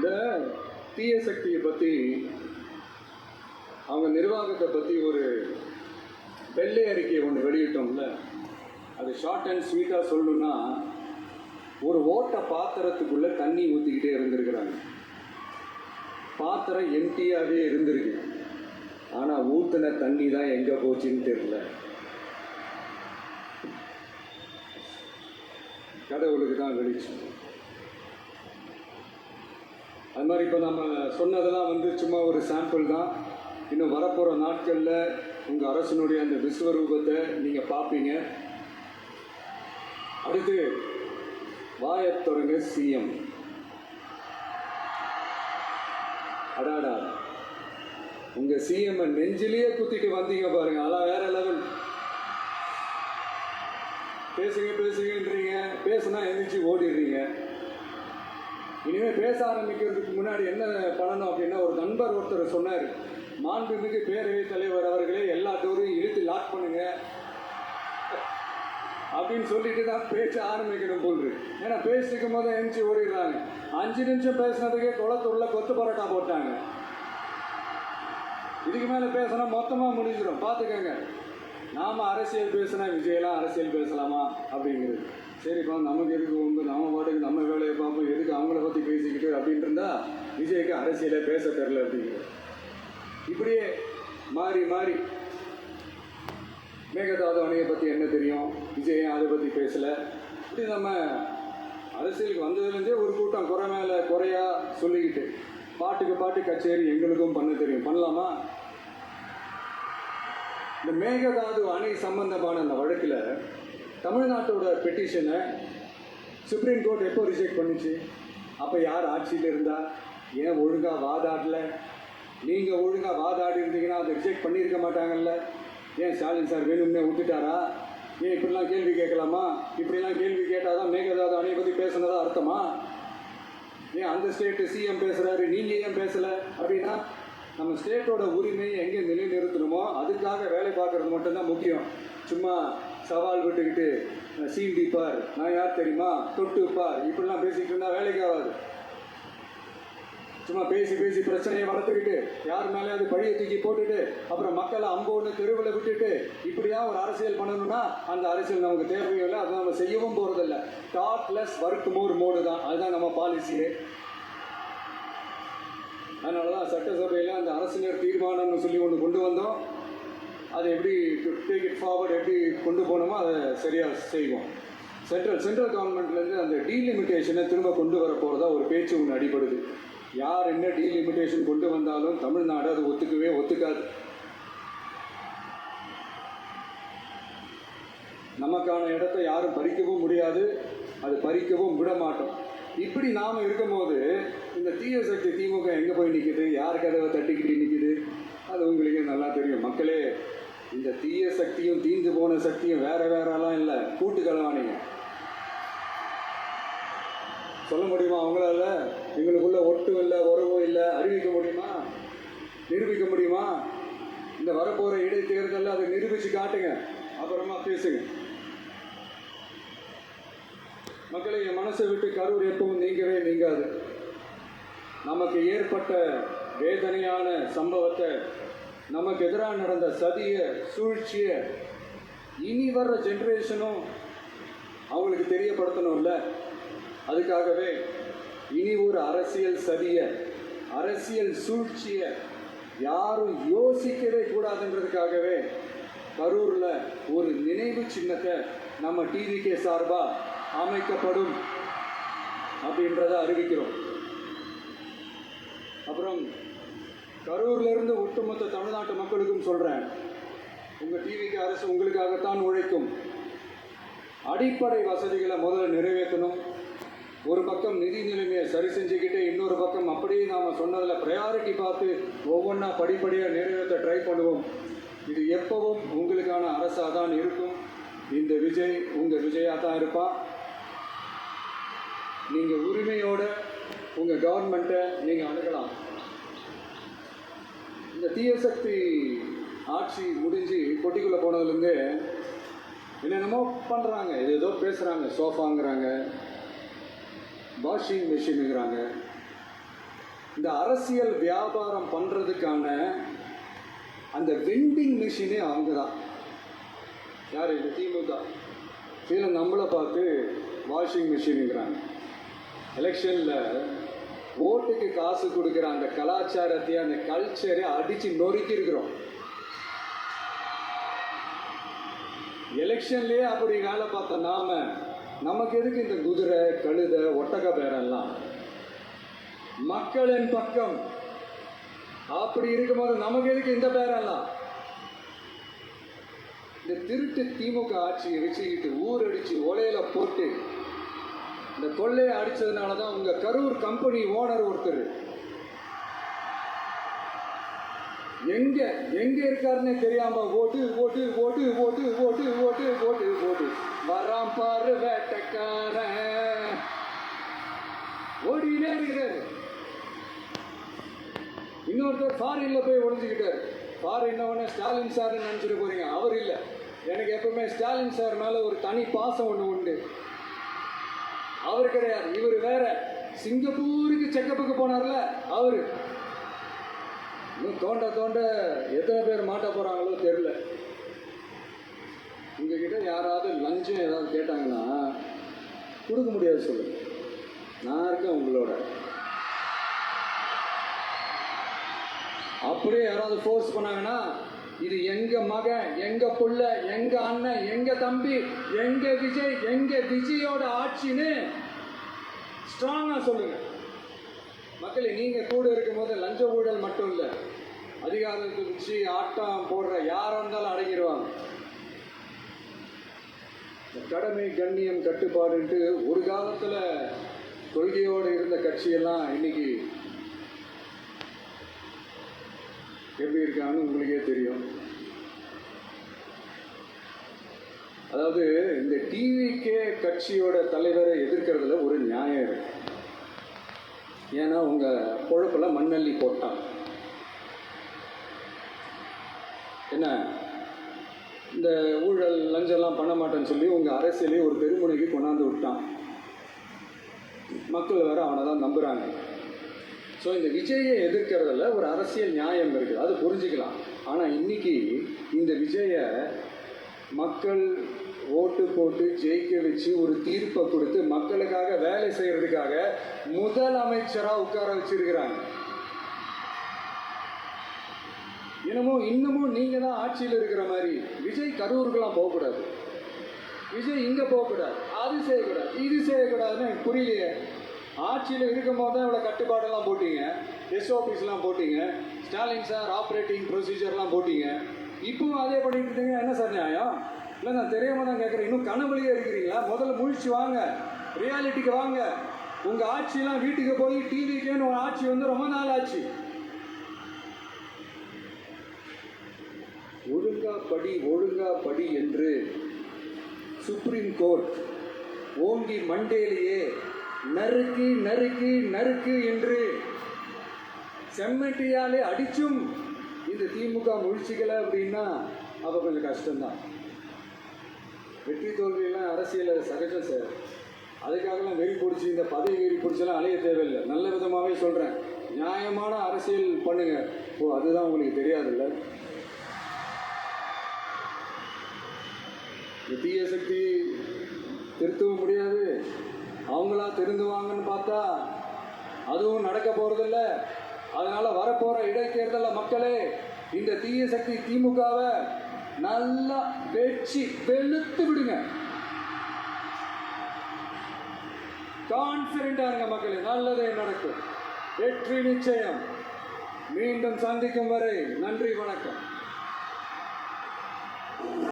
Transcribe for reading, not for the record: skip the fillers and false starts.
இந்த தீய சக்தியை பற்றி, அவங்க நிர்வாகத்தை பற்றி ஒரு வெள்ளை அறிக்கை ஒன்று வெளியிட்டோம்ல, அது ஷார்ட் அண்ட் ஸ்வீட்டாக சொல்லணும்னா, ஒரு ஓட்ட பாத்திரத்துக்குள்ளே தண்ணி ஊற்றிக்கிட்டே இருந்திருக்கிறாங்க. பாத்திரம் எம்டியாகவே இருந்திருக்கு, ஆனால் ஊற்றின தண்ணி தான் எங்கே போச்சுன்னு தெரியல. கடவுளுக்கு தான் வெளிச்சம். அது மாதிரி இப்போ நம்ம சொன்னதெல்லாம் சும்மா ஒரு சாம்பிள் தான். இன்னும் வரப்போகிற நாட்களில் உங்கள் அரசனுடைய அந்த விஸ்வரூபத்தை நீங்கள் பார்ப்பீங்க. அடுத்து வாயத்தொடங்க சிஎம். அடாடா, உங்கள் சிஎம் நெஞ்சிலேயே குத்திட்டு வந்தீங்க பாருங்க, அதெல்லாம் வேற லெவல். பேசுங்க பேசுங்கன்றீங்க, பேசுனா எந்திரிச்சு ஓடிடுறீங்க. இனிமேல் பேச ஆரம்பிக்கிறதுக்கு முன்னாடி என்ன பண்ணணும் அப்படின்னா, ஒரு நண்பர் ஒருத்தர் சொன்னார், மாண்புமிகு பேரவைத் தலைவர் அவர்களே எல்லா டோரையும் இழுத்து லாக் பண்ணுங்க அப்படின்னு சொல்லிட்டு தான் பேச ஆரம்பிக்கணும் போல். ஏன்னா பேசிக்கும் போது எந்திரிச்சு ஓடிடுறாங்க. 5 நிமிஷம் பேசினதுக்கே குளத்தூரில் கொத்து பரோட்டா போட்டாங்க. இதுக்கு மேலே பேசினா மொத்தமாக முடிஞ்சிடும், பார்த்துக்கங்க. நாம் அரசியல் பேசினா விஜயெல்லாம் அரசியல் பேசலாமா அப்படிங்கிறது. சரிப்பா, நமக்கு எதுக்கு நம்ம பாட்டுக்கு நம்ம வேலையை பார்ப்போம், எதுக்கு அவங்கள பற்றி பேசிக்கிட்டு அப்படின்னு இருந்தால் விஜய்க்கு அரசியலை பேச தெரில அப்படிங்கிறது. இப்படியே மாறி மாறி மேகதாது அணையை பற்றி என்ன தெரியும், விஜய் அதை பற்றி பேசலை. இப்படி நம்ம அரசியலுக்கு வந்ததுலேருந்தே ஒரு கூட்டம் குறை மேலே குறையா சொல்லிக்கிட்டு பாட்டுக்கு பாட்டு கச்சேரி எங்களுக்கும் பண்ண தெரியும், பண்ணலாமா? இந்த மேகதாது அணை சம்பந்தமான அந்த வழக்கில் தமிழ்நாட்டோட பெட்டிஷனை சுப்ரீம் கோர்ட் எப்போ ரிஜெக்ட் பண்ணிச்சு? அப்போ யார் ஆட்சியில் இருந்தா? ஏன் ஒழுங்காக வாதாடல? நீங்கள் ஒழுங்காக வாதாடி இருந்தீங்கன்னா அதை ரிஜெக்ட் பண்ணியிருக்க மாட்டாங்கல்ல. ஏன் ஸ்டாலின் சார் வேணும்னே விட்டுட்டாரா? ஏன் இப்படிலாம் கேள்வி கேட்கலாமா? இப்படிலாம் கேள்வி கேட்டால் தான் மேகதாது அணையை பற்றி பேசுனதா அர்த்தமா? ஏன் அந்த ஸ்டேட்டு சிஎம் பேசுகிறாரு, நீங்கள் ஏன் பேசலை? அப்படின்னா நம்ம ஸ்டேட்டோட உரிமையை எங்கே நிலைநிறுத்தணுமோ அதுக்காக வேலை பார்க்குறது மட்டும்தான் முக்கியம். சும்மா சவால் விட்டுக்கிட்டு சீண்டிப்பார், நான் யார் தெரியுமா, தொட்டுப்பார், இப்படிலாம் பேசிக்கிட்டு இருந்தால் வேலைக்கு ஆகாது. சும்மா பேசி பேசி பிரச்சனையை வளர்த்துக்கிட்டு யார் மேலேயாவது பழியை தூக்கி போட்டுட்டு அப்புறம் மக்களை அம்போன்னு தெருவில் விட்டுட்டு இப்படியா ஒரு அரசியல் பண்ணணும்னா அந்த அரசியல் நமக்கு தேவையும் இல்லை, அதை நம்ம செய்யவும் போகிறதில்ல. Talk less work more mode தான், அதுதான் நம்ம பாலிசியே. அதனால தான் சட்டசபையில் அந்த அரசினர் தீர்மானம்னு சொல்லி ஒன்று கொண்டு வந்தோம். அதை எப்படி டேக் இட் ஃபார்வர்ட், எப்படி கொண்டு போனோமோ அதை சரியாக செய்வோம். சென்ட்ரல் கவர்மெண்ட்லேருந்து அந்த டீலிமிட்டேஷனை திரும்ப கொண்டு வர போகிறதா ஒரு பேச்சு ஒன்று அடிபடுது. யார் என்ன டீலிமிட்டேஷன் கொண்டு வந்தாலும் தமிழ்நாடு அது ஒத்துக்காது. நமக்கான இடத்தை யாரும் பறிக்கவும் முடியாது, அது பறிக்கவும் விட மாட்டோம். இப்படி நாம் இருக்கும்போது இந்த தீய சக்தி திமுக எங்கே போய் நிற்கிது, யார் கதவை தட்டிக்கிட்டு நிற்கிது, அது உங்களுக்கு நல்லா தெரியும். மக்களே, இந்த தீய சக்தியும் தீந்து போன சக்தியும் வேறலாம் இல்லை, கூட்டு கலவாணிங்க. சொல்ல முடியுமா அவங்களால? எங்களுக்குள்ள ஒட்டும் இல்லை, உறவும் இல்லை, அறிவிக்க முடியுமா, நிரூபிக்க முடியுமா? இந்த வரப்போகிற இடைத்தேர்தலில் அதை நிரூபித்து காட்டுங்க, அப்புறமா பேசுங்க. மக்களை, என் மனசை விட்டு கரூர் எப்பவும் நீங்கவே நீங்காது. நமக்கு ஏற்பட்ட வேதனையான சம்பவத்தை, நமக்கு எதிராக நடந்த சதிய சூழ்ச்சியை இனி வர்ற ஜென்ரேஷனும் அவங்களுக்கு தெரியப்படுத்தணும்ல. அதுக்காகவே இனி ஒரு அரசியல் சதிய, அரசியல் சூழ்ச்சியை யாரும் யோசிக்கவே கூடாதுன்றதுக்காகவே கரூரில் ஒரு நினைவு சின்னத்தை நம்ம டிவிகே சார்பாக அமைக்கப்படும் அப்படின்றத அறிவிக்கிறோம். அப்புறம் கரூர்லேருந்து ஒட்டுமொத்த தமிழ்நாட்டு மக்களுக்கும் சொல்கிறேன், உங்கள் டிவிகே அரசு உங்களுக்காகத்தான் உழைக்கும். அடிப்படை வசதிகளை முதல்ல நிறைவேற்றணும். ஒரு பக்கம் நிதி நிலைமையை சரி செஞ்சுக்கிட்டு, இன்னொரு பக்கம் அப்படியே நாம் சொன்னதில் ப்ரையாரிட்டி பார்த்து ஒவ்வொன்றா படிப்படியாக நிறைவேற்ற ட்ரை பண்ணுவோம். இது எப்பவும் உங்களுக்கான அரசாக தான் இருக்கும். இந்த விஜய் உங்கள் விஜயாக தான் இருப்பான். நீங்கள் உரிமையோட உங்கள் கவர்மெண்ட்டை நீங்கள் அணுகலாம். இந்த தீய சக்தி ஆட்சி முடிஞ்சு கொட்டிக்குள்ளே போனதுலேருந்து என்னென்னமோ பண்ணுறாங்க, ஏதோ பேசுகிறாங்க, சோஃபாங்கிறாங்க, வாஷிங் மிஷினுங்கிறாங்க, இந்த அரசியல் வியாபாரம் பண்றதுக்கான அந்த வெண்டிங் மிஷினே அவங்க தான். யார்? இந்த திமுக. கீழே நம்மளை பார்த்து வாஷிங் மிஷினுங்கிறாங்க. எலெக்ஷனில் ஓட்டுக்கு காசு கொடுக்குற அந்த கலாச்சாரத்தையும் அந்த கல்ச்சரை அடித்து நொறுக்கி இருக்கிறோம். எலெக்ஷன்லேயே அப்படி வேலை பார்த்த நமக்கு எதுக்கு இந்த குதிரை, கழுதை, ஒட்டக பேரெல்லாம்? மக்களின் பக்கம் அப்படி இருக்கும்போது நமக்கு எதுக்கு இந்த பேரெல்லாம்? இந்த திருட்டு திமுக ஆட்சியை வச்சுக்கிட்டு ஊரடிச்சு ஒலையில போட்டு இந்த கொள்ளையை அடிச்சதுனால தான் உங்க கரூர் கம்பெனி ஓனர் ஒருத்தர் எங்க எங்க இருக்காருன்னே தெரியாம ஓட்டு ஓட்டு ஓட்டு ஓட்டு ஓட்டு ஓட்டு ஓட்டு ஓட்டு வராம் பாரு வேட்டக்காரன் ஓடினே இருக்கிறாரு. இன்னொருத்தர் ஃபாரின்ல போய் ஒளிஞ்சுக்கிட்டாரு. ஃபாரின் ஸ்டாலின் சார் நினைச்சிட்டு போறீங்க, அவர் இல்லை. எனக்கு எப்பவுமே ஸ்டாலின் சார் மேல ஒரு தனி பாசம் ஒன்று உண்டு. அவர் கிடையாது, இவர் வேற. சிங்கப்பூருக்கு செக்கப்புக்கு போனார்ல அவரு. இன்னும் தோண்ட தோண்ட எத்தனை பேர் மாட்ட போறாங்களோ தெரியல. உங்ககிட்ட யாராவது லஞ்சம் ஏதாவது கேட்டாங்கன்னா கொடுக்க முடியாது சொல்லு, நான் இருக்கேன் உங்களோட. அப்படியே யாராவது ஃபோர்ஸ் பண்ணாங்கன்னா இது எங்க மகன், எங்க புள்ள, எங்க அண்ணன், எங்க தம்பி, எங்க விஜய், எங்க விஜயோட ஆட்சின்னு ஸ்ட்ராங்கா சொல்லுங்க. மக்களே, நீங்க கூட இருக்கும் போது லஞ்ச ஊழல் மட்டும் இல்லை, அதிகாரத்தை வச்சு ஆட்டம் போடுற யாரா இருந்தாலும் அடங்கிடுவாங்க. கடமை, கண்ணியம், கட்டுப்பாடுன்ட்டு ஒரு காலத்துல கொள்கையோடு இருந்த கட்சியெல்லாம் இன்னைக்கு எப்படி இருக்கான்னு உங்களுக்கே தெரியும். அதாவது இந்த டிவிகே கட்சியோட தலைவரை எதிர்க்கிறதுல ஒரு நியாயம் இருக்கு. ஏன்னா உங்க பொழப்புல மண்ணள்ளி போட்டான். என்ன இந்த ஊழல் லஞ்சம்லாம் பண்ண மாட்டேன்னு சொல்லி உங்க அரசியலே ஒரு பெருமுனைக்கு கொண்டாந்து விட்டான். மக்கள் வேற அவனை தான் நம்புறாங்க. ஸோ இந்த விஜயை எதிர்க்கிறதுல ஒரு அரசியல் நியாயம் இருக்குது, அது புரிஞ்சுக்கலாம். ஆனால் இன்னைக்கு இந்த விஜயை மக்கள் ஓட்டு போட்டு ஜெயிக்க வச்சு ஒரு தீர்ப்பை கொடுத்து மக்களுக்காக வேலை செய்யறதுக்காக முதல் அமைச்சராக உட்கார வச்சிருக்கிறாங்க. இன்னமும் நீங்க தான் ஆட்சியில் இருக்கிற மாதிரி விஜய் கரூருக்கெல்லாம் போகக்கூடாது, விஜய் இங்க போகக்கூடாது, அது செய்யக்கூடாது, இது செய்யக்கூடாதுன்னு எனக்கு புரியலையே. ஆட்சியில் இருக்கும் போது தான் இவ்வளோ கட்டுப்பாடெல்லாம் போட்டீங்க, எஸ்ஓபிஸ்லாம் போட்டீங்க, ஸ்டாலின் சார் ஆப்ரேட்டிங் ப்ரொசீஜர்லாம் போட்டீங்க. இப்பவும் அதே பண்ணிட்டு இருந்தீங்க. என்ன சார் நியாயம்? இல்லை, நான் தெரியாம தான் கேட்குறேன். இன்னும் கனவுலையே இருக்கிறீங்களா? முதல்ல முழிச்சு வாங்க, ரியாலிட்டிக்கு வாங்க. உங்கள் ஆட்சியெல்லாம் வீட்டுக்கு போய் டிவிக்கேன்னு ஒரு ஆட்சி வந்து ரொம்ப நாள் ஆச்சு. ஒழுங்கா படி என்று சுப்ரீம் கோர்ட் ஓங்கி மண்டேலியே நறுக்கு நறுக்கு நறுக்கு என்று செம்மட்டியாலே அடிச்சும் இந்த திமுக முழிச்சிக்கல அப்படின்னா அப்ப கொஞ்சம் கஷ்டம்தான். வெற்றி தோல்வியெல்லாம் அரசியல் சகஜம் சார். அதுக்காகலாம் வெறி பிடிச்சி இந்த பதவி வெறி பிடிச்செல்லாம் அலைய தேவையில்லை. நல்ல விதமாகவே சொல்கிறேன், நியாயமான அரசியல் பண்ணுங்க. அதுதான் உங்களுக்கு தெரியாதுல்ல. தீய சக்தி திருத்தவும் முடியாது, அவங்களா திருந்துவாங்கன்னு பார்த்தா அதுவும் நடக்க போறதில்ல. அதனால வரப்போற இடைத்தேர்தலில் மக்களே இந்த தீய சக்தி திமுகவை நல்லா வெச்சு வெளுத்து விடுங்க. கான்பிடண்டா இருங்க மக்களே, நல்லதே நடக்கும், வெற்றி நிச்சயம். மீண்டும் சந்திக்கும் வரை நன்றி, வணக்கம்.